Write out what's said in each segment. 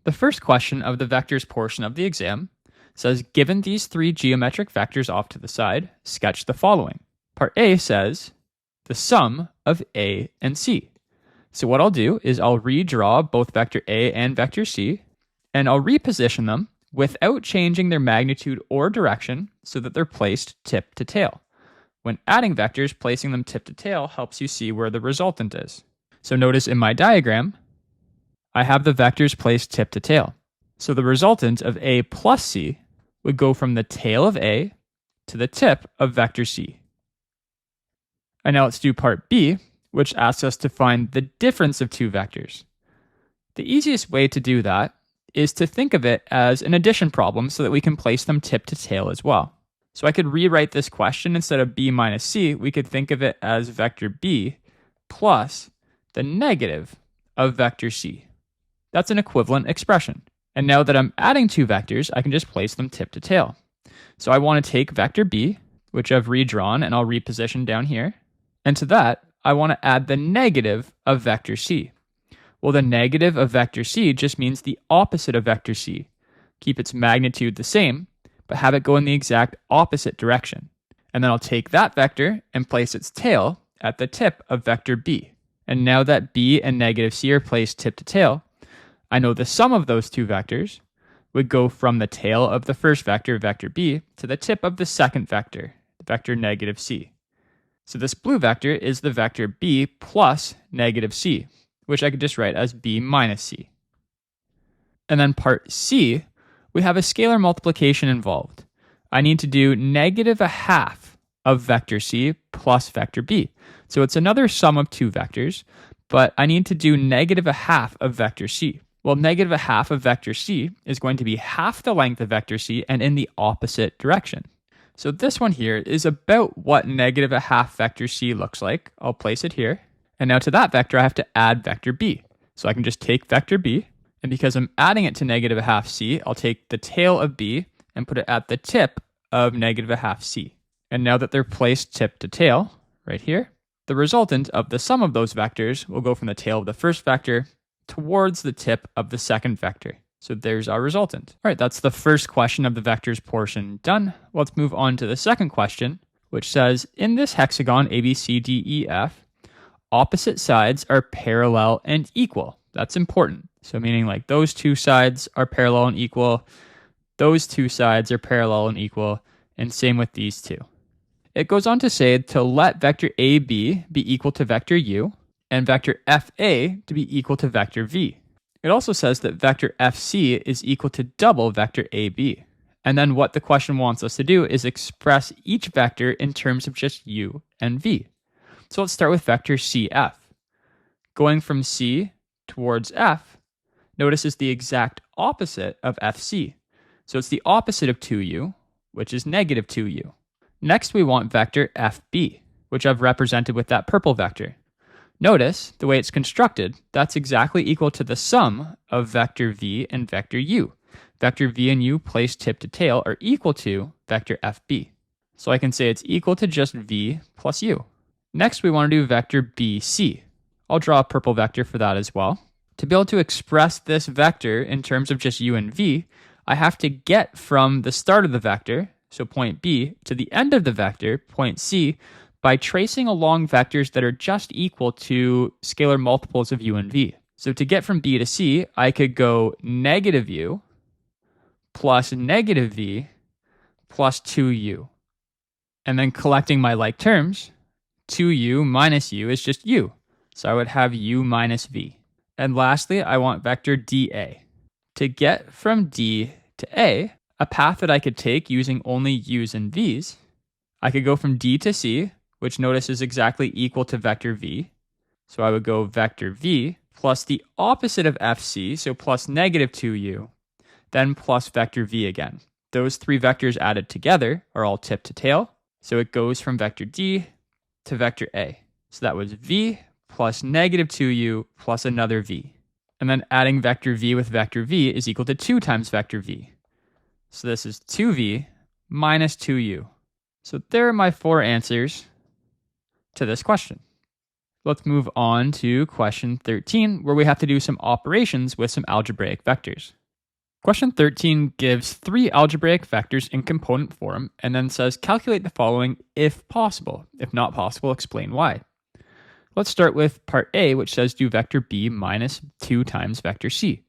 The first question of the vectors portion of the exam says, given these three geometric vectors off to the side, sketch the following. Part A says, the sum of A and C. So what I'll do is I'll redraw both vector A and vector C, and I'll reposition them without changing their magnitude or direction so that they're placed tip to tail. When adding vectors, placing them tip to tail helps you see where the resultant is. So notice in my diagram, I have the vectors placed tip to tail. So the resultant of A plus C would go from the tail of A to the tip of vector C. And now let's do part B, which asks us to find the difference of two vectors. The easiest way to do that is to think of it as an addition problem so that we can place them tip to tail as well. So I could rewrite this question instead of B minus C, we could think of it as vector B plus the negative of vector C. That's an equivalent expression. And now that I'm adding two vectors, I can just place them tip to tail. So I want to take vector B, which I've redrawn and I'll reposition down here. And to that, I want to add the negative of vector C. Well, the negative of vector C just means the opposite of vector C. Keep its magnitude the same, but have it go in the exact opposite direction. And then I'll take that vector and place its tail at the tip of vector B. And now that B and negative C are placed tip to tail, I know the sum of those two vectors would go from the tail of the first vector, vector B, to the tip of the second vector, vector negative C. So this blue vector is the vector B plus negative C, which I could just write as B minus C. And then part C, we have a scalar multiplication involved. I need to do negative a half of vector C plus vector B. So it's another sum of two vectors, but I need to do negative a half of vector C. Well, negative a half of vector C is going to be half the length of vector C and in the opposite direction. So this one here is about what negative a half vector C looks like. I'll place it here. And now to that vector, I have to add vector B. So I can just take vector B, and because I'm adding it to negative a half C, I'll take the tail of B and put it at the tip of negative a half C. And now that they're placed tip to tail, right here, the resultant of the sum of those vectors will go from the tail of the first vector towards the tip of the second vector. So there's our resultant. All right, that's the first question of the vectors portion done. Let's move on to the second question, which says, in this hexagon ABCDEF, opposite sides are parallel and equal. That's important. So meaning like those two sides are parallel and equal, those two sides are parallel and equal, and same with these two. It goes on to say to let vector AB be equal to vector U, and vector FA to be equal to vector V. It also says that vector FC is equal to double vector AB. And then what the question wants us to do is express each vector in terms of just U and V. So let's start with vector CF. Going from C towards F, notice is the exact opposite of FC. So it's the opposite of 2U, which is negative 2U. Next, we want vector FB, which I've represented with that purple vector. Notice, the way it's constructed, that's exactly equal to the sum of vector V and vector U. Vector V and U placed tip to tail are equal to vector FB. So I can say it's equal to just V plus U. Next, we want to do vector BC. I'll draw a purple vector for that as well. To be able to express this vector in terms of just U and V, I have to get from the start of the vector, so point B, to the end of the vector, point C, by tracing along vectors that are just equal to scalar multiples of U and V. So to get from B to C, I could go negative U plus negative V plus 2U. And then collecting my like terms, 2U minus U is just U. So I would have U minus V. And lastly, I want vector dA. To get from D to A, a path that I could take using only U's and V's, I could go from D to C, which notice is exactly equal to vector V. So I would go vector V plus the opposite of FC, so plus negative 2U, then plus vector V again. Those three vectors added together are all tip to tail, so it goes from vector D to vector A. So that was V plus negative 2U plus another V. And then adding vector V with vector V is equal to 2 times vector V. So this is 2V minus 2U. So there are my 4 answers to this question. Let's move on to question 13, where we have to do some operations with some algebraic vectors. Question 13 gives 3 algebraic vectors in component form and then says calculate the following if possible. If not possible, explain why. Let's start with part A, which says do vector b minus 2 times vector c.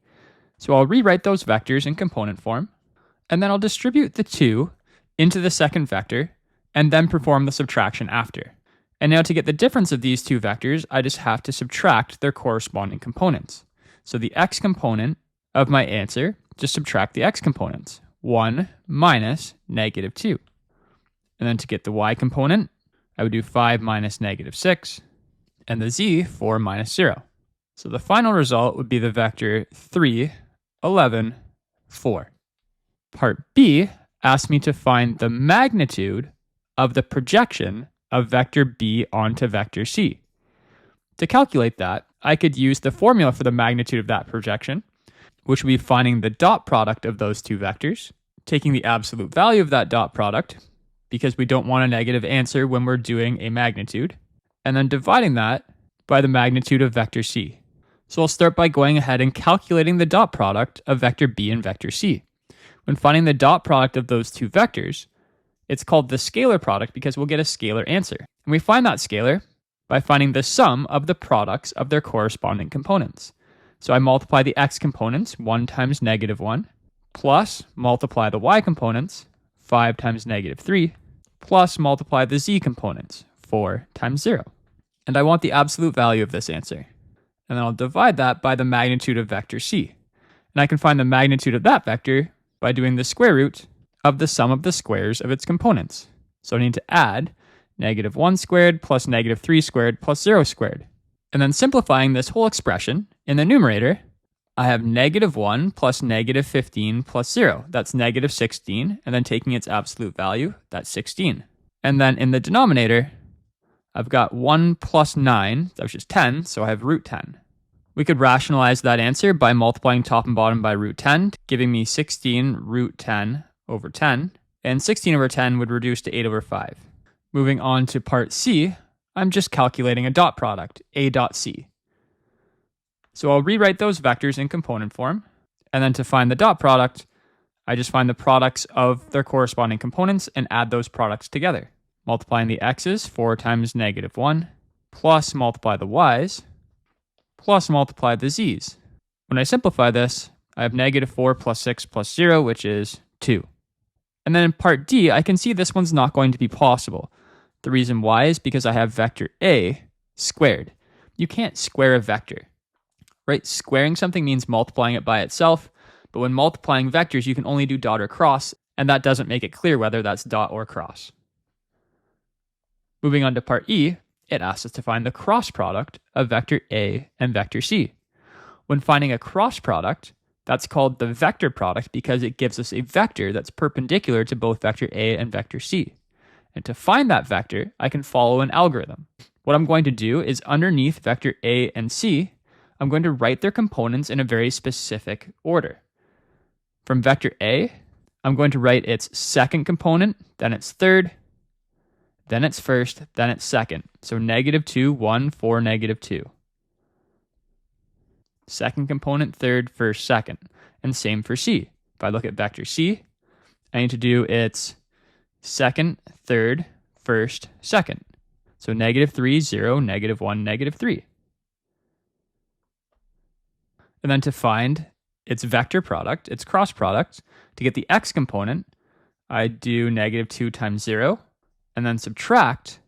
So I'll rewrite those vectors in component form, and then I'll distribute the 2 into the second vector and then perform the subtraction after. And now to get the difference of these 2 vectors, I just have to subtract their corresponding components. So the x component of my answer, just subtract the x components, 1 minus negative 2. And then to get the y component, I would do 5 minus negative 6, and the z, 4 minus 0. So the final result would be the vector 3, 11, 4. Part B asks me to find the magnitude of the projection of vector b onto vector c. To calculate that, I could use the formula for the magnitude of that projection, which would be finding the dot product of those 2 vectors, taking the absolute value of that dot product, because we don't want a negative answer when we're doing a magnitude, and then dividing that by the magnitude of vector c. So I'll start by going ahead and calculating the dot product of vector b and vector c. When finding the dot product of those 2 vectors, it's called the scalar product because we'll get a scalar answer. And we find that scalar by finding the sum of the products of their corresponding components. So I multiply the x components, 1 times negative 1, plus multiply the y components, 5 times negative 3, plus multiply the z components, 4 times 0. And I want the absolute value of this answer. And then I'll divide that by the magnitude of vector c. And I can find the magnitude of that vector by doing the square root of the sum of the squares of its components. So I need to add negative 1 squared plus negative 3 squared plus 0 squared. And then simplifying this whole expression, in the numerator, I have negative 1 plus negative 15 plus 0. That's negative 16. And then taking its absolute value, that's 16. And then in the denominator, I've got 1 plus 9, which is 10, so I have root 10. We could rationalize that answer by multiplying top and bottom by root 10, giving me 16 root 10 over 10, and 16 over 10 would reduce to 8 over 5. Moving on to part C, I'm just calculating a dot product, a dot c. So I'll rewrite those vectors in component form, and then to find the dot product, I just find the products of their corresponding components and add those products together. Multiplying the x's, 4 times negative 1, plus multiply the y's, plus multiply the z's. When I simplify this, I have negative 4 plus 6 plus 0, which is 2. And then in part D, I can see this one's not going to be possible. The reason why is because I have vector A squared. You can't square a vector, right? Squaring something means multiplying it by itself, but when multiplying vectors, you can only do dot or cross, and that doesn't make it clear whether that's dot or cross. Moving on to part E, it asks us to find the cross product of vector A and vector C. When finding a cross product, that's called the vector product because it gives us a vector that's perpendicular to both vector A and vector C. And to find that vector, I can follow an algorithm. What I'm going to do is underneath vector A and C, I'm going to write their components in a very specific order. From vector A, I'm going to write its second component, then its third, then its first, then its second. So negative 2, 1, 4, negative 2. Second component, third, first, second. And same for C. If I look at vector C, I need to do its second, third, first, second. So negative 3, 0, negative 1, negative 3. And then to find its vector product, its cross product, to get the x component, I do negative 2 times 0, and then subtract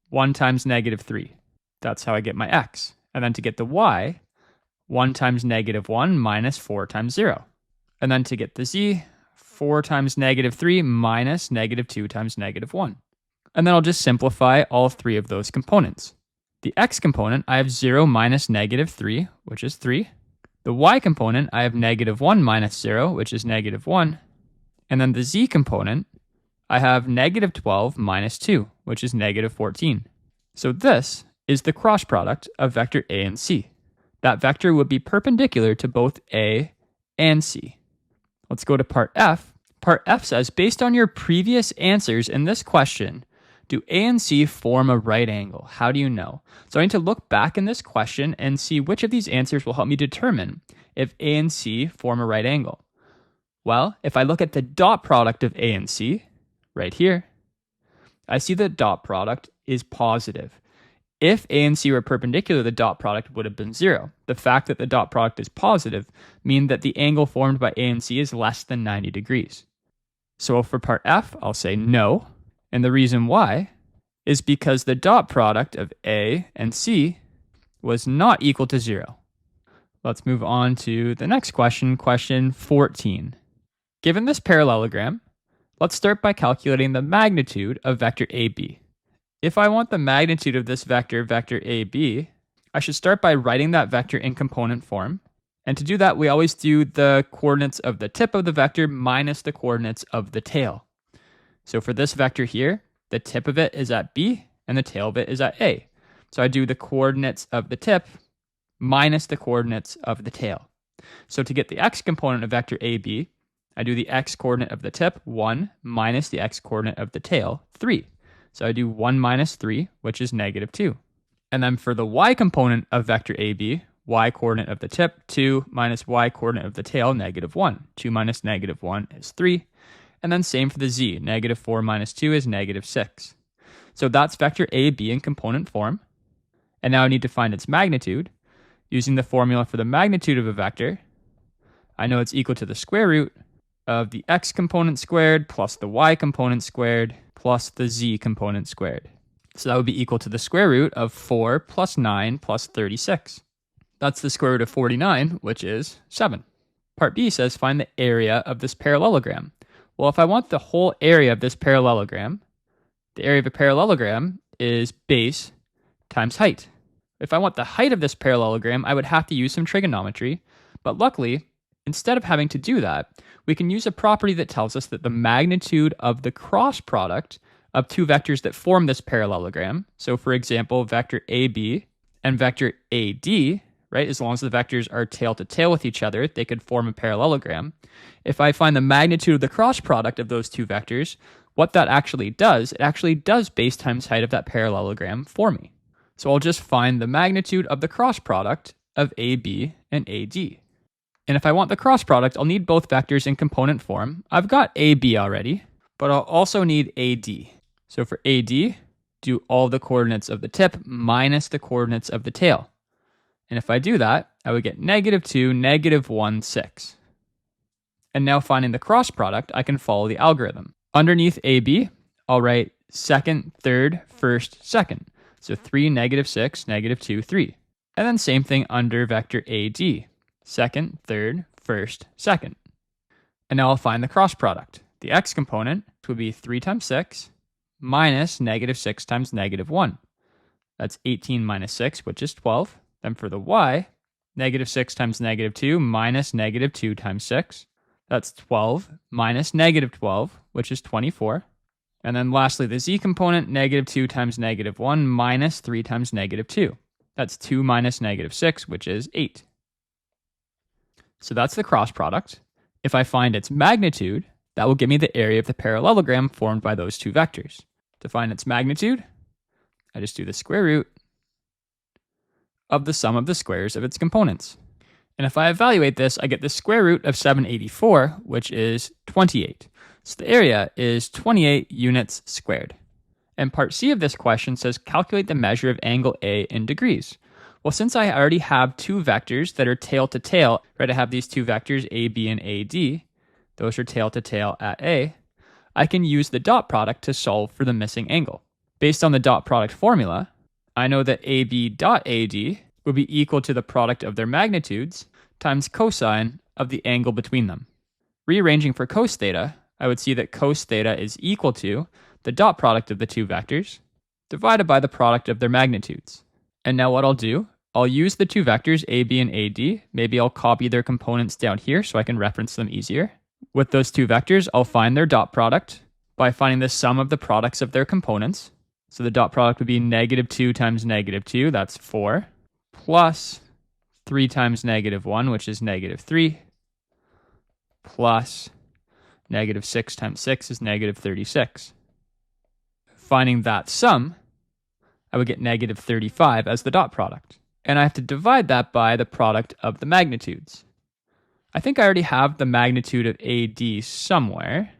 1 times negative 3. That's how I get my x. And then to get the y, 1 times negative 1 minus 4 times 0. And then to get the z, 4 times negative 3 minus negative 2 times negative 1. And then I'll just simplify all 3 of those components. The x component, I have 0 minus negative 3, which is 3. The y component, I have negative 1 minus 0, which is negative 1. And then the z component, I have negative 12 minus 2, which is negative 14. So this is the cross product of vector A and C. That vector would be perpendicular to both A and C. Let's go to part F. Part F says, based on your previous answers in this question, Do A and C form a right angle? How do you know? So I need to look back in this question and see which of these answers will help me determine if A and C form a right angle. Well, if I look at the dot product of A and C, right here, I see the dot product is positive. If A and C were perpendicular, the dot product would have been 0. The fact that the dot product is positive means that the angle formed by A and C is less than 90 degrees. So for part F, I'll say no. And the reason why is because the dot product of A and C was not equal to 0. Let's move on to the next question, question 14. Given this parallelogram, let's start by calculating the magnitude of vector AB. If I want the magnitude of this vector, vector AB, I should start by writing that vector in component form. And to do that, we always do the coordinates of the tip of the vector minus the coordinates of the tail. So for this vector here, the tip of it is at B and the tail of it is at A. So I do the coordinates of the tip minus the coordinates of the tail. So to get the x component of vector AB, I do the x coordinate of the tip, 1, minus the x coordinate of the tail, 3. So I do 1 minus 3, which is negative 2. And then for the y component of vector AB, y coordinate of the tip, 2 minus y coordinate of the tail, negative 1. 2 minus negative 1 is 3. And then same for the z, negative 4 minus 2 is negative 6. So that's vector AB in component form. And now I need to find its magnitude. Using the formula for the magnitude of a vector, I know it's equal to the square root of the x component squared plus the y component squared plus the z component squared. So that would be equal to the square root of 4 plus 9 plus 36. That's the square root of 49, which is 7. Part B says find the area of this parallelogram. Well, if I want the whole area of this parallelogram, the area of a parallelogram is base times height. If I want the height of this parallelogram, I would have to use some trigonometry, but luckily, instead of having to do that, we can use a property that tells us that the magnitude of the cross product of two vectors that form this parallelogram, so for example, vector AB and vector AD, right, as long as the vectors are tail to tail with each other, they could form a parallelogram. If I find the magnitude of the cross product of those two vectors, what that actually does, it actually does base times height of that parallelogram for me. So I'll just find the magnitude of the cross product of AB and AD. And if I want the cross product, I'll need both vectors in component form. I've got AB already, but I'll also need AD. So for AD, do all the coordinates of the tip minus the coordinates of the tail. And if I do that, I would get negative 2, negative 1, 6. And now finding the cross product, I can follow the algorithm. Underneath AB, I'll write second, third, first, second. So 3, negative 6, negative 2, 3. And then same thing under vector AD. Second, third, first, second. And now I'll find the cross product. The x component would be 3 times 6 minus negative 6 times negative 1. That's 18 minus 6, which is 12. Then for the y, negative 6 times negative 2 minus negative 2 times 6. That's 12 minus negative 12, which is 24. And then lastly, the z component, negative 2 times negative 1 minus 3 times negative 2. That's 2 minus negative 6, which is 8. So that's the cross product. If I find its magnitude, that will give me the area of the parallelogram formed by those two vectors. To find its magnitude, I just do the square root of the sum of the squares of its components. And if I evaluate this, I get the square root of 784, which is 28. So the area is 28 units squared. And part C of this question says calculate the measure of angle A in degrees. Well, since I already have two vectors that are tail to tail, right, I have these two vectors AB and AD, those are tail to tail at A, I can use the dot product to solve for the missing angle. Based on the dot product formula, I know that AB dot AD would be equal to the product of their magnitudes times cosine of the angle between them. Rearranging for cos theta, I would see that cos theta is equal to the dot product of the two vectors divided by the product of their magnitudes. And now what I'll do, I'll use the two vectors AB and AD. Maybe I'll copy their components down here so I can reference them easier. With those two vectors, I'll find their dot product by finding the sum of the products of their components. So the dot product would be negative 2 times negative 2, that's 4, plus 3 times negative 1, which is negative 3, plus negative 6 times 6 is negative 36. finding that sum, I would get negative 35 as the dot product. And I have to divide that by the product of the magnitudes. I think I already have the magnitude of AD somewhere.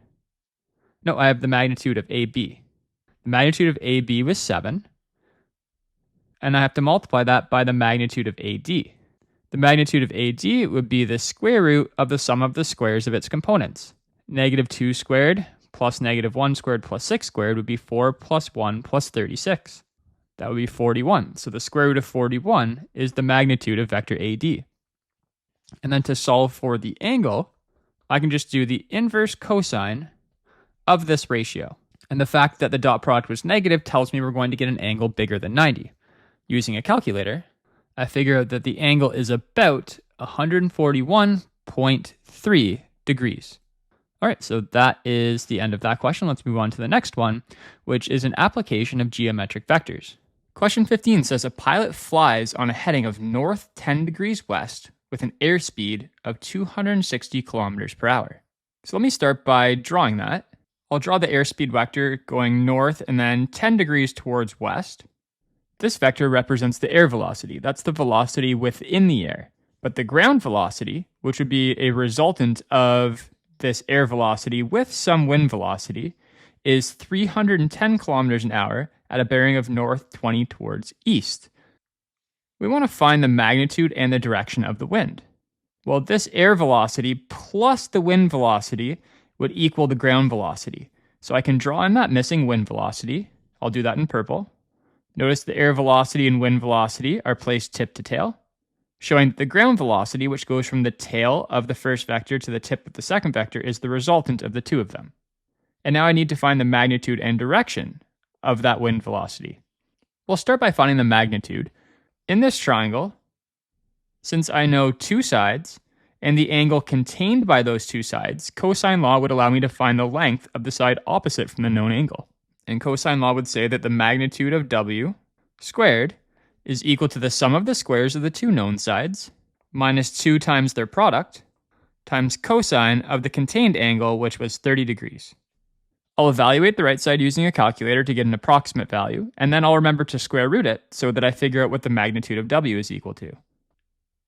No, I have the magnitude of AB. The magnitude of AB was 7. And I have to multiply that by the magnitude of AD. The magnitude of AD would be the square root of the sum of the squares of its components. Negative 2 squared plus negative 1 squared plus 6 squared would be 4 plus 1 plus 36. That would be 41. So the square root of 41 is the magnitude of vector AD. And then to solve for the angle, I can just do the inverse cosine of this ratio. And the fact that the dot product was negative tells me we're going to get an angle bigger than 90. Using a calculator, I figure out that the angle is about 141.3 degrees. All right, so that is the end of that question. Let's move on to the next one, which is an application of geometric vectors. Question 15 says a pilot flies on a heading of north 10 degrees west with an airspeed of 260 kilometers per hour. So let me start by drawing that. I'll draw the airspeed vector going north and then 10 degrees towards west. This vector represents the air velocity. That's the velocity within the air. But the ground velocity, which would be a resultant of this air velocity with some wind velocity, is 310 kilometers an hour at a bearing of north 20 towards east. We want to find the magnitude and the direction of the wind. Well, this air velocity plus the wind velocity would equal the ground velocity. So I can draw in that missing wind velocity. I'll do that in purple. Notice the air velocity and wind velocity are placed tip to tail, showing that the ground velocity, which goes from the tail of the first vector to the tip of the second vector, is the resultant of the two of them. And now I need to find the magnitude and direction of that wind velocity. We'll start by finding the magnitude. In this triangle, since I know two sides and the angle contained by those two sides, cosine law would allow me to find the length of the side opposite from the known angle. And cosine law would say that the magnitude of W squared is equal to the sum of the squares of the two known sides minus 2 times their product times cosine of the contained angle, which was 30 degrees. I'll evaluate the right side using a calculator to get an approximate value, and then I'll remember to square root it so that I figure out what the magnitude of W is equal to.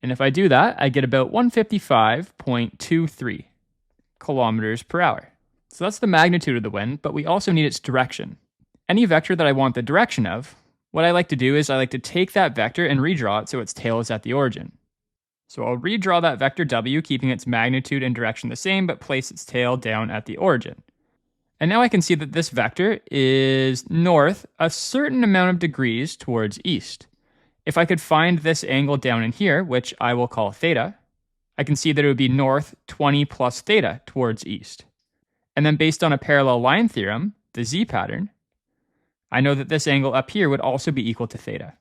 And if I do that, I get about 155.23 kilometers per hour. So that's the magnitude of the wind, but we also need its direction. Any vector that I want the direction of, what I like to do is I like to take that vector and redraw it so its tail is at the origin. So I'll redraw that vector W, keeping its magnitude and direction the same, but place its tail down at the origin. And now I can see that this vector is north a certain amount of degrees towards east. If I could find this angle down in here, which I will call theta, I can see that it would be north 20 plus theta towards east. And then based on a parallel line theorem, the z pattern, I know that this angle up here would also be equal to theta.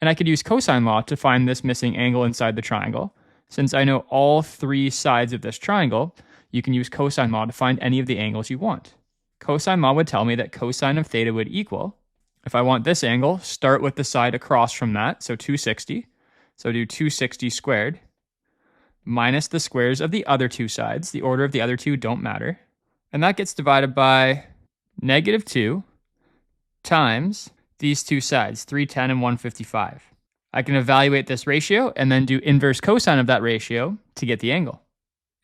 And I could use cosine law to find this missing angle inside the triangle. Since I know all three sides of this triangle, you can use cosine law to find any of the angles you want. Cosine law would tell me that cosine of theta would equal, if I want this angle, start with the side across from that, so 260. So do 260 squared, minus the squares of the other two sides. The order of the other two don't matter. And that gets divided by negative 2 times these two sides, 310 and 155. I can evaluate this ratio and then do inverse cosine of that ratio to get the angle.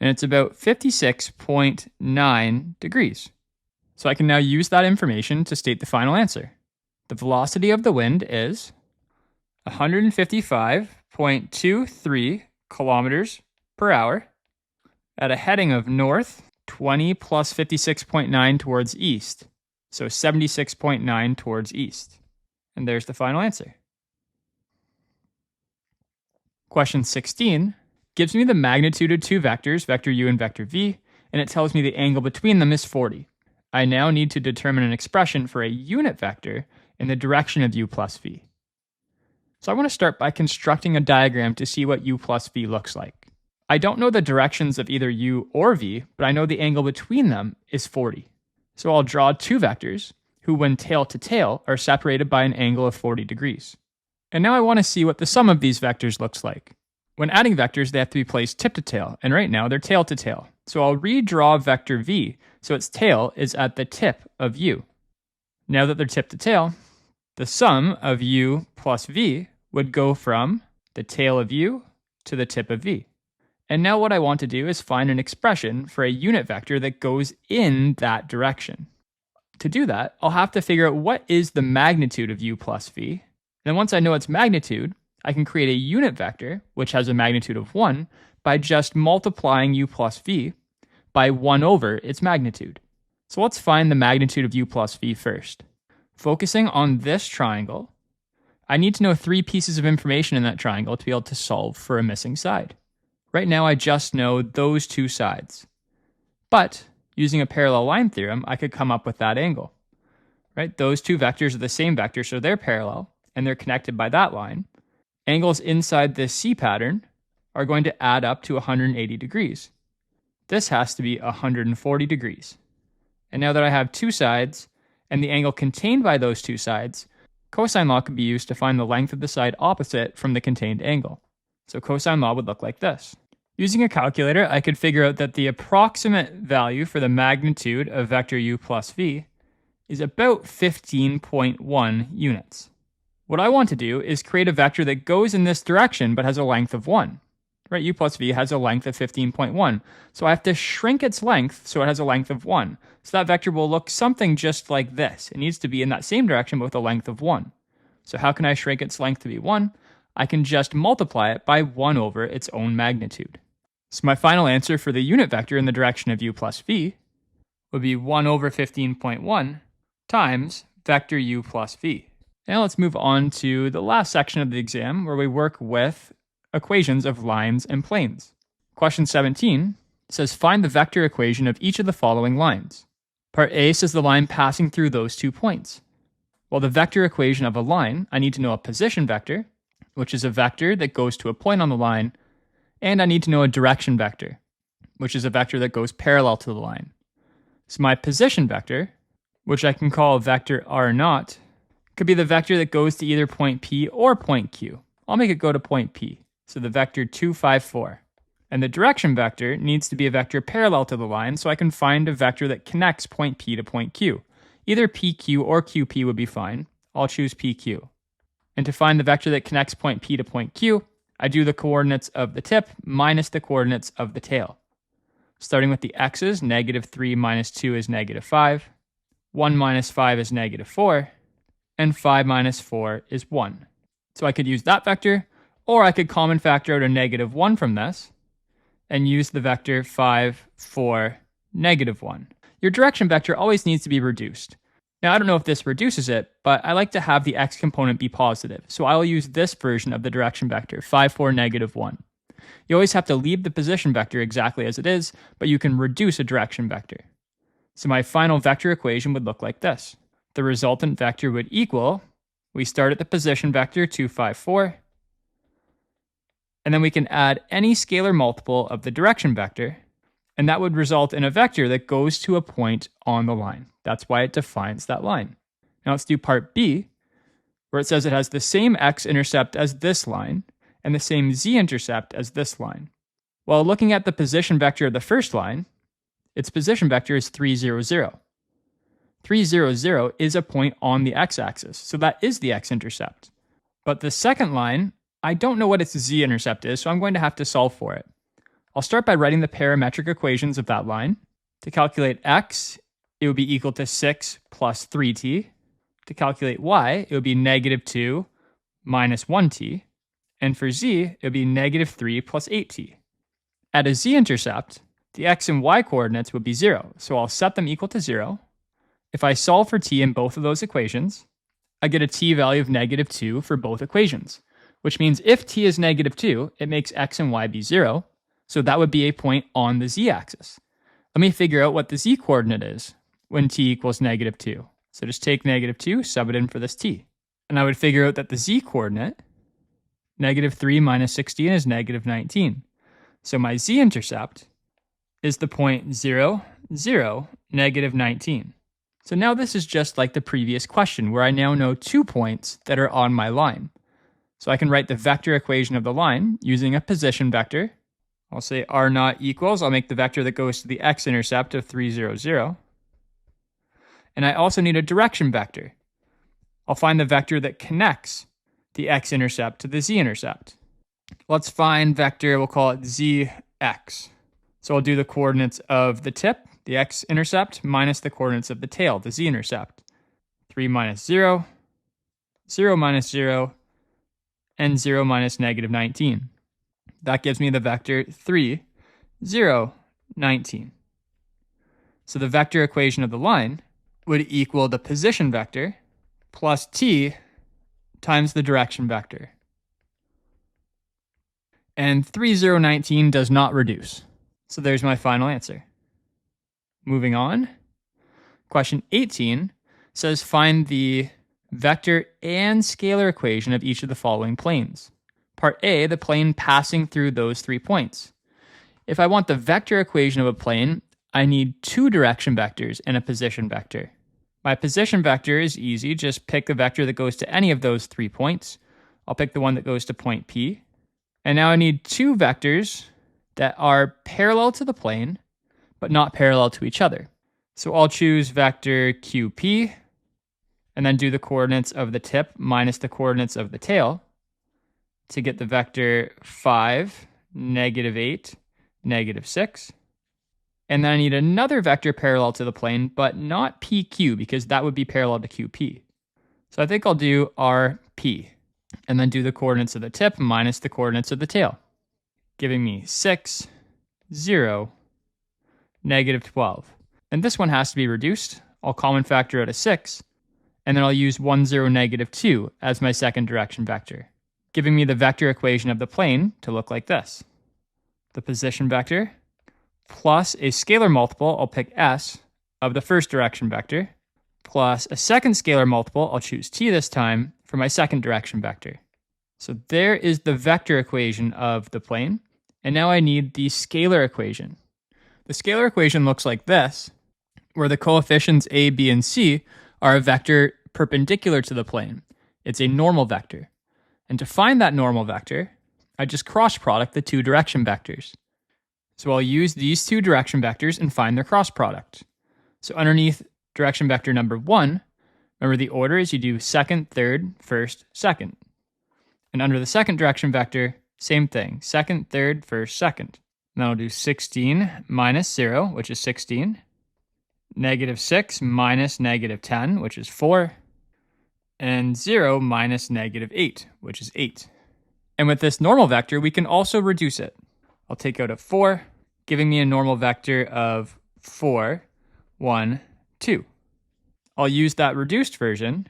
And it's about 56.9 degrees. So I can now use that information to state the final answer. The velocity of the wind is 155.23 kilometers per hour at a heading of north 20 plus 56.9 towards east. So 76.9 towards east. And there's the final answer. Question 16 gives me the magnitude of two vectors, vector u and vector v, and it tells me the angle between them is 40. I now need to determine an expression for a unit vector in the direction of u plus v. So I want to start by constructing a diagram to see what u plus v looks like. I don't know the directions of either u or v, but I know the angle between them is 40. So I'll draw two vectors who, when tail to tail, are separated by an angle of 40 degrees. And now I want to see what the sum of these vectors looks like. When adding vectors, they have to be placed tip to tail, and right now they're tail to tail. So I'll redraw vector v so its tail is at the tip of u. Now that they're tip to tail, the sum of u plus v would go from the tail of u to the tip of v. And now what I want to do is find an expression for a unit vector that goes in that direction. To do that, I'll have to figure out what is the magnitude of u plus v. And then once I know its magnitude, I can create a unit vector, which has a magnitude of 1, by just multiplying u plus v by 1 over its magnitude. So let's find the magnitude of u plus v first. Focusing on this triangle, I need to know 3 pieces of information in that triangle to be able to solve for a missing side. Right now, I just know those 2 sides. But using a parallel line theorem, I could come up with that angle. Right? Those 2 vectors are the same vector, so they're parallel, and they're connected by that line. Angles inside this C pattern are going to add up to 180 degrees. This has to be 140 degrees. And now that I have 2 sides, and the angle contained by those 2 sides, cosine law could be used to find the length of the side opposite from the contained angle. So cosine law would look like this. Using a calculator, I could figure out that the approximate value for the magnitude of vector u plus v is about 15.1 units. What I want to do is create a vector that goes in this direction but has a length of 1. Right, u plus v has a length of 15.1. So I have to shrink its length so it has a length of 1. So that vector will look something just like this. It needs to be in that same direction but with a length of 1. So how can I shrink its length to be 1? I can just multiply it by 1 over its own magnitude. So my final answer for the unit vector in the direction of u plus v would be 1 over 15.1 times vector u plus v. Now let's move on to the last section of the exam where we work with equations of lines and planes. Question 17 says find the vector equation of each of the following lines. Part A says the line passing through those 2 points. Well, the vector equation of a line, I need to know a position vector, which is a vector that goes to a point on the line, and I need to know a direction vector, which is a vector that goes parallel to the line. So my position vector, which I can call vector r0, could be the vector that goes to either point P or point Q. I'll make it go to point P, so the vector 2, 5, 4. And the direction vector needs to be a vector parallel to the line, so I can find a vector that connects point P to point Q. Either PQ or QP would be fine. I'll choose PQ. And to find the vector that connects point P to point Q, I do the coordinates of the tip minus the coordinates of the tail. Starting with the x's, -3 minus 2 is -5, 1 minus 5 is -4, and 5 minus 4 is 1. So I could use that vector, or I could common factor out a -1 from this, and use the vector 5, 4, -1. Your direction vector always needs to be reduced. Now, I don't know if this reduces it, but I like to have the x component be positive, so I'll use this version of the direction vector, 5, 4, -1. You always have to leave the position vector exactly as it is, but you can reduce a direction vector. So my final vector equation would look like this. The resultant vector would equal, we start at the position vector 2, 5, 4, and then we can add any scalar multiple of the direction vector, and that would result in a vector that goes to a point on the line. That's why it defines that line. Now let's do part B, where it says it has the same x-intercept as this line, and the same z-intercept as this line. While looking at the position vector of the first line, its position vector is 3, 0, 0. 3, 0, 0 is a point on the x-axis, so that is the x-intercept. But the second line, I don't know what its z-intercept is, so I'm going to have to solve for it. I'll start by writing the parametric equations of that line. To calculate x, it would be equal to 6 plus 3t. To calculate y, it would be -2 minus 1t. And for z, it would be -3 plus 8t. At a z-intercept, the x and y coordinates would be 0, so I'll set them equal to 0. If I solve for t in both of those equations, I get a t value of -2 for both equations, which means if t is -2, it makes x and y be 0, so that would be a point on the z-axis. Let me figure out what the z-coordinate is when t equals -2. So just take -2, sub it in for this t. And I would figure out that the z-coordinate, -3 minus 16 is -19. So my z-intercept is the point 0, 0, -19. So now this is just like the previous question, where I now know 2 points that are on my line. So I can write the vector equation of the line using a position vector. I'll say r0 equals, I'll make the vector that goes to the x-intercept of 3, 0, 0. And I also need a direction vector. I'll find the vector that connects the x-intercept to the z-intercept. Let's find vector, we'll call it zx. So I'll do the coordinates of the tip, the x-intercept, minus the coordinates of the tail, the z-intercept. 3 minus 0, 0 minus 0, and 0 minus negative 19. That gives me the vector 3, 0, 19. So the vector equation of the line would equal the position vector plus t times the direction vector. And 3, 0, 19 does not reduce. So there's my final answer. Moving on. Question 18 says find the vector and scalar equation of each of the following planes. Part A, the plane passing through those 3 points. If I want the vector equation of a plane, I need 2 direction vectors and a position vector. My position vector is easy, just pick the vector that goes to any of those 3 points. I'll pick the one that goes to point P. And now I need 2 vectors that are parallel to the plane, but not parallel to each other. So I'll choose vector QP, and then do the coordinates of the tip minus the coordinates of the tail to get the vector 5, negative 8, negative 6. And then I need another vector parallel to the plane, but not PQ, because that would be parallel to QP. So I think I'll do RP, and then do the coordinates of the tip minus the coordinates of the tail, giving me 6, 0, negative 12. And this one has to be reduced. I'll common factor out a 6, and then I'll use 1, 0, negative 2 as my second direction vector, giving me the vector equation of the plane to look like this. The position vector plus a scalar multiple, I'll pick s, of the first direction vector, plus a second scalar multiple, I'll choose t this time, for my second direction vector. So there is the vector equation of the plane, and now I need the scalar equation. The scalar equation looks like this, where the coefficients a, b, and c are a vector perpendicular to the plane. It's a normal vector. And to find that normal vector, I just cross product the 2 direction vectors. So I'll use these 2 direction vectors and find their cross product. So underneath direction vector number 1, remember the order is you do second, third, first, second. And under the second direction vector, same thing, second, third, first, second. And then I'll do 16 minus 0, which is 16. Negative 6 minus negative 10, which is 4. And 0 minus negative 8, which is 8. And with this normal vector, we can also reduce it. I'll take out a 4, giving me a normal vector of 4, 1, 2. I'll use that reduced version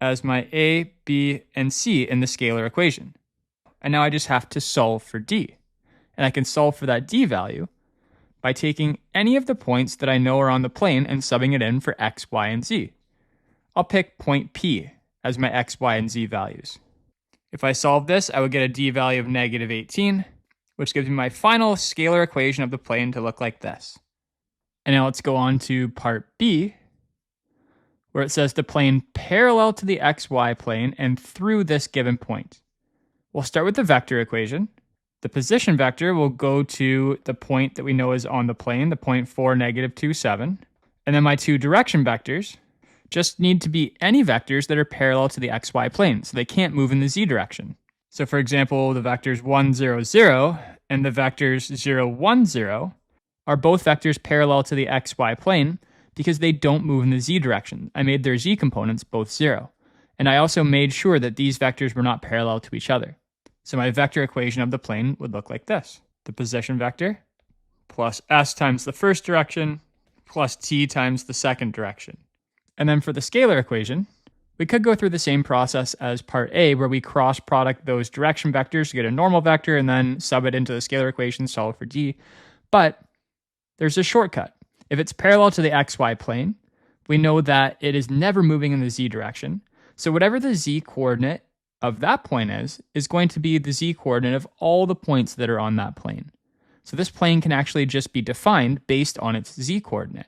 as my a, b, and c in the scalar equation. And now I just have to solve for d. And I can solve for that d value by taking any of the points that I know are on the plane and subbing it in for x, y, and z. I'll pick point P as my x, y, and z values. If I solve this, I would get a d value of negative 18, which gives me my final scalar equation of the plane to look like this. And now let's go on to part B, where it says the plane parallel to the xy plane and through this given point. We'll start with the vector equation. The position vector will go to the point that we know is on the plane, the point 4, negative 2, 7. And then my 2 direction vectors just need to be any vectors that are parallel to the xy plane, so they can't move in the z direction. So for example, the vectors 1, 0, 0 and the vectors 0, 1, 0 are both vectors parallel to the xy plane because they don't move in the z direction. I made their z components both 0. And I also made sure that these vectors were not parallel to each other. So my vector equation of the plane would look like this. The position vector plus s times the first direction plus t times the second direction. And then for the scalar equation, we could go through the same process as part A, where we cross product those direction vectors to get a normal vector and then sub it into the scalar equation, solve for d. But there's a shortcut. If it's parallel to the xy plane, we know that it is never moving in the z direction. So whatever the z coordinate of that point is going to be the z coordinate of all the points that are on that plane. So this plane can actually just be defined based on its z coordinate.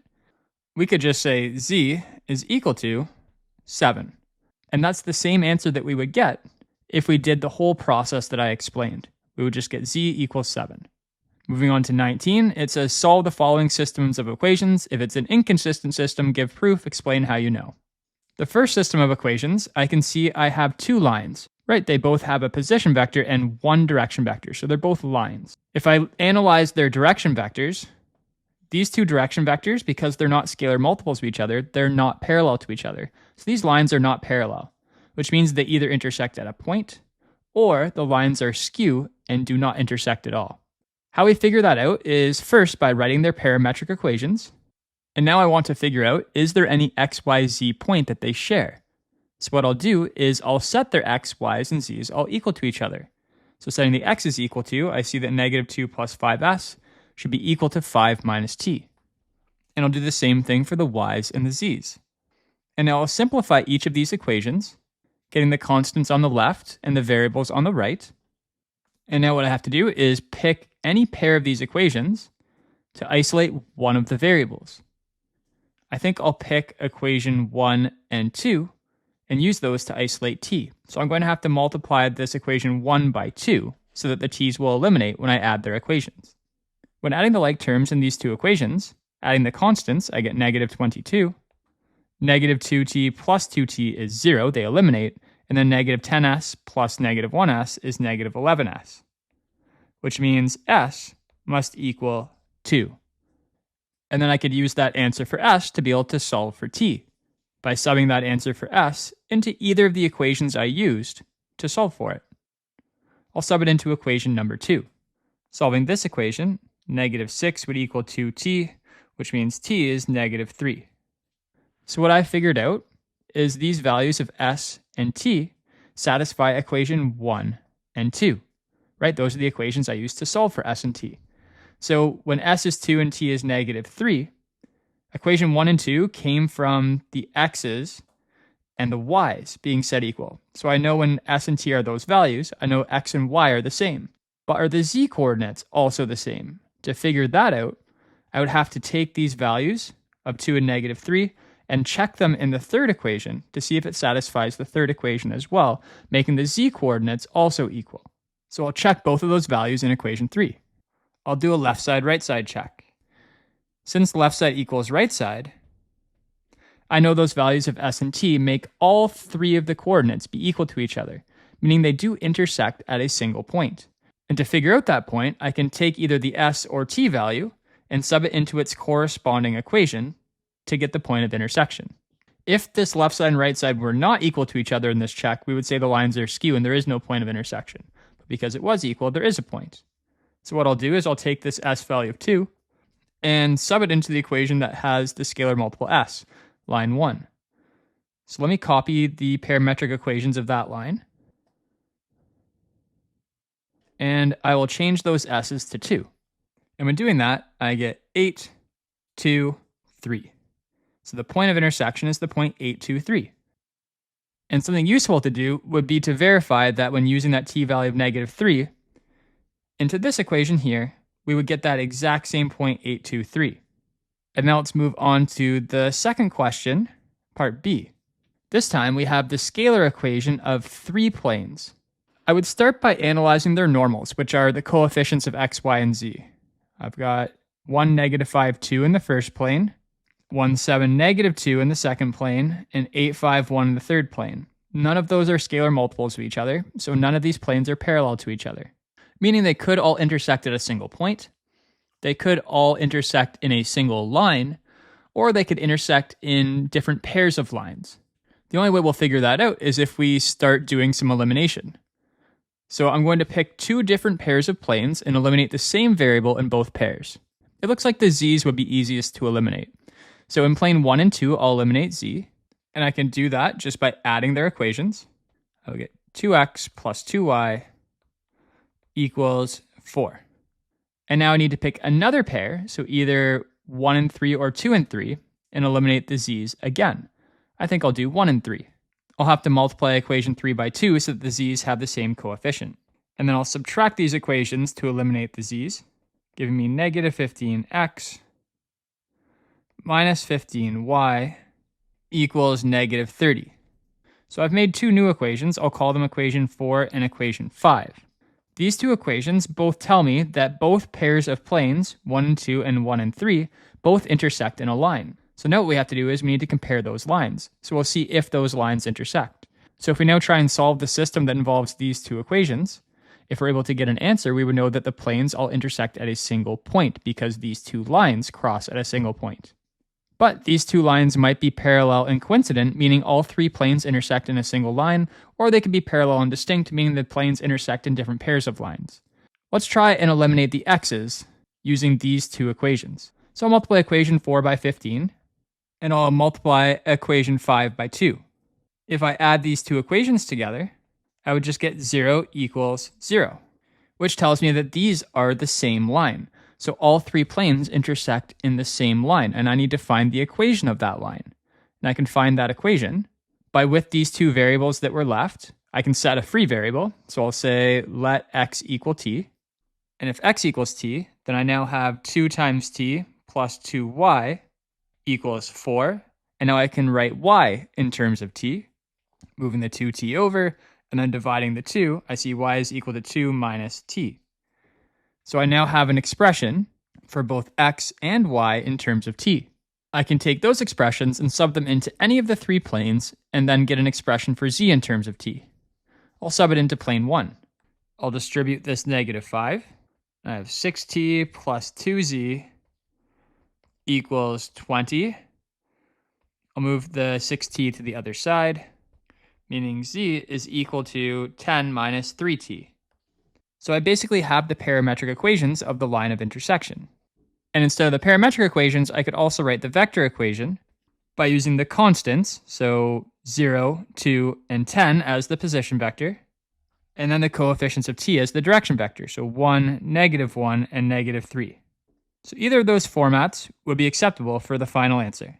We could just say z is equal to 7. And that's the same answer that we would get if we did the whole process that I explained. We would just get z equals 7. Moving on to 19, it says solve the following systems of equations. If it's an inconsistent system, give proof, explain how you know. The first system of equations, I can see I have two lines, right? They both have a position vector and one direction vector, so they're both lines. If I analyze their direction vectors, these two direction vectors, because they're not scalar multiples of each other, they're not parallel to each other. So these lines are not parallel, which means they either intersect at a point or the lines are skew and do not intersect at all. How we figure that out is first by writing their parametric equations. And now I want to figure out, is there any x, y, z point that they share? So what I'll do is I'll set their x, y's, and z's all equal to each other. So setting the x is equal to, I see that negative 2 plus 5s should be equal to 5 minus t. And I'll do the same thing for the y's and the z's. And now I'll simplify each of these equations, getting the constants on the left and the variables on the right. And now what I have to do is pick any pair of these equations to isolate one of the variables. I think I'll pick equation 1 and 2 and use those to isolate t. So I'm going to have to multiply this equation 1 by 2 so that the t's will eliminate when I add their equations. When adding the like terms in these two equations, adding the constants, I get negative 22. Negative 2t plus 2t is 0, they eliminate, and then negative 10s plus negative 1s is negative 11s, which means s must equal 2. And then I could use that answer for s to be able to solve for t by subbing that answer for s into either of the equations I used to solve for it. I'll sub it into equation number 2. Solving this equation, negative 6 would equal 2t, which means t is negative 3. So what I figured out is these values of s and t satisfy equation 1 and 2, right? Those are the equations I used to solve for s and t. So when s is 2 and t is negative 3, equation 1 and 2 came from the x's and the y's being set equal. So I know when s and t are those values, I know x and y are the same. But are the z coordinates also the same? To figure that out, I would have to take these values of 2 and negative 3 and check them in the third equation to see if it satisfies the third equation as well, making the z coordinates also equal. So I'll check both of those values in equation 3. I'll do a left side, right side check. Since left side equals right side, I know those values of s and t make all three of the coordinates be equal to each other, meaning they do intersect at a single point. And to figure out that point, I can take either the s or t value and sub it into its corresponding equation to get the point of intersection. If this left side and right side were not equal to each other in this check, we would say the lines are skew and there is no point of intersection. But because it was equal, there is a point. So what I'll do is I'll take this s value of 2 and sub it into the equation that has the scalar multiple s, line 1. So let me copy the parametric equations of that line. And I will change those s's to 2. And when doing that, I get 8, 2, 3. So the point of intersection is the point 8, 2, 3. And something useful to do would be to verify that when using that t value of negative 3 into this equation here, we would get that exact same point 8, 2, 3. And now let's move on to the second question, part B. This time we have the scalar equation of 3 planes. I would start by analyzing their normals, which are the coefficients of x, y, and z. I've got 1, negative 5, 2 in the first plane, 1, 7, negative 2 in the second plane, and 8, 5, 1 in the third plane. None of those are scalar multiples of each other, so none of these planes are parallel to each other, meaning they could all intersect at a single point, they could all intersect in a single line, or they could intersect in different pairs of lines. The only way we'll figure that out is if we start doing some elimination. So I'm going to pick 2 different pairs of planes and eliminate the same variable in both pairs. It looks like the z's would be easiest to eliminate. So in plane 1 and 2, I'll eliminate z, and I can do that just by adding their equations. I'll get 2x plus 2y equals 4. And now I need to pick another pair, so either 1 and 3 or 2 and 3, and eliminate the z's again. I think I'll do 1 and 3. I'll have to multiply equation 3 by 2 so that the z's have the same coefficient. And then I'll subtract these equations to eliminate the z's, giving me negative 15x minus 15y equals negative 30. So I've made 2 new equations. I'll call them equation 4 and equation 5. These two equations both tell me that both pairs of planes, 1 and 2 and 1 and 3, both intersect in a line. So now what we have to do is we need to compare those lines. So we'll see if those lines intersect. So if we now try and solve the system that involves these two equations, if we're able to get an answer, we would know that the planes all intersect at a single point because these two lines cross at a single point. But these two lines might be parallel and coincident, meaning all three planes intersect in a single line, or they could be parallel and distinct, meaning the planes intersect in different pairs of lines. Let's try and eliminate the x's using these two equations. So I'll multiply equation 4 by 15, and I'll multiply equation 5 by 2. If I add these two equations together, I would just get 0 equals 0, which tells me that these are the same line. So all three planes intersect in the same line, and I need to find the equation of that line. And I can find that equation by, with these two variables that were left, I can set a free variable. So I'll say let x equal t. And if x equals t, then I now have 2 times t plus 2y equals 4. And now I can write y in terms of t, moving the 2t over, and then dividing the 2, I see y is equal to 2 minus t. So I now have an expression for both x and y in terms of t. I can take those expressions and sub them into any of the three planes and then get an expression for z in terms of t. I'll sub it into plane 1. I'll distribute this negative 5. I have 6t plus 2z equals 20. I'll move the 6t to the other side, meaning z is equal to 10 minus 3t. So I basically have the parametric equations of the line of intersection. And instead of the parametric equations, I could also write the vector equation by using the constants, so 0, 2, and 10 as the position vector, and then the coefficients of t as the direction vector, so 1, -1, and -3. So either of those formats would be acceptable for the final answer.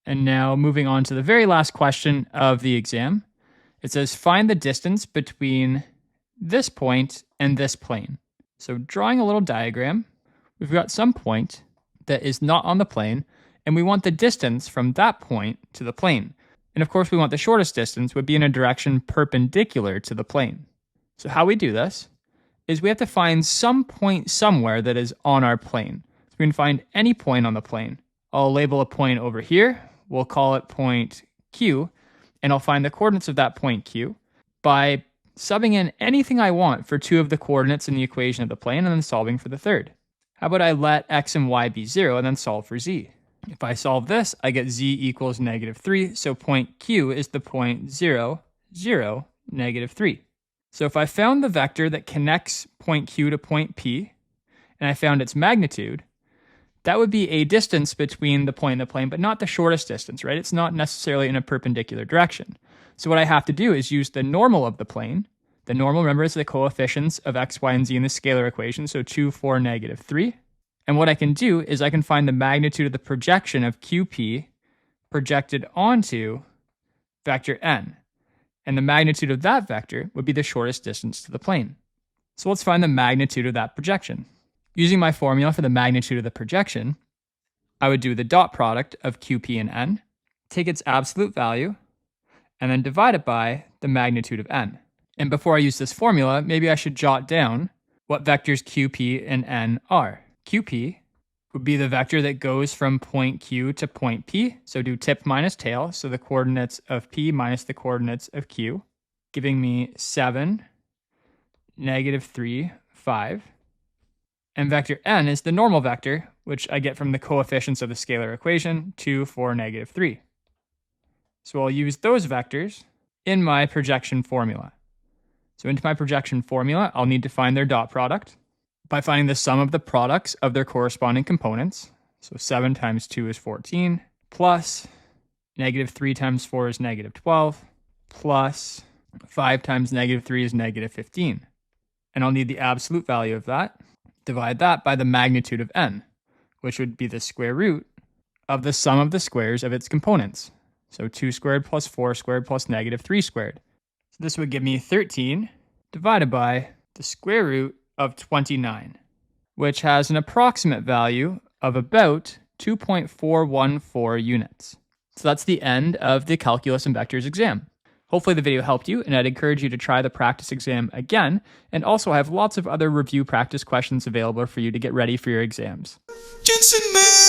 And now moving on to the very last question of the exam, it says find the distance between this point and this plane. So drawing a little diagram, we've got some point that is not on the plane, and we want the distance from that point to the plane. And of course, we want the shortest distance would be in a direction perpendicular to the plane. So how we do this is we have to find some point somewhere that is on our plane. So we can find any point on the plane. I'll label a point over here. We'll call it point Q, and I'll find the coordinates of that point Q by subbing in anything I want for 2 of the coordinates in the equation of the plane and then solving for the third. How about I let x and y be 0 and then solve for z? If I solve this, I get z equals -3, so point Q is the point 0, 0, -3. So if I found the vector that connects point Q to point P, and I found its magnitude, that would be a distance between the point and the plane, but not the shortest distance, right? It's not necessarily in a perpendicular direction. So what I have to do is use the normal of the plane. The normal, remember, is the coefficients of x, y, and z in the scalar equation, so 2, 4, -3. And what I can do is I can find the magnitude of the projection of QP projected onto vector n. And the magnitude of that vector would be the shortest distance to the plane. So let's find the magnitude of that projection. Using my formula for the magnitude of the projection, I would do the dot product of QP and n, take its absolute value, and then divide it by the magnitude of n. And before I use this formula, maybe I should jot down what vectors QP and n are. QP would be the vector that goes from point Q to point P, so do tip minus tail, so the coordinates of P minus the coordinates of Q, giving me 7, -3, 5. And vector n is the normal vector, which I get from the coefficients of the scalar equation, 2, 4, -3. So I'll use those vectors in my projection formula. So into my projection formula, I'll need to find their dot product by finding the sum of the products of their corresponding components. So 7 times 2 is 14, plus -3 times 4 is -12, plus 5 times -3 is -15. And I'll need the absolute value of that. Divide that by the magnitude of n, which would be the square root of the sum of the squares of its components. So 2 squared plus 4 squared plus -3 squared. So this would give me 13 divided by the square root of 29, which has an approximate value of about 2.414 units. So that's the end of the Calculus and Vectors exam. Hopefully the video helped you, and I'd encourage you to try the practice exam again, and also I have lots of other review practice questions available for you to get ready for your exams. Jensen Math!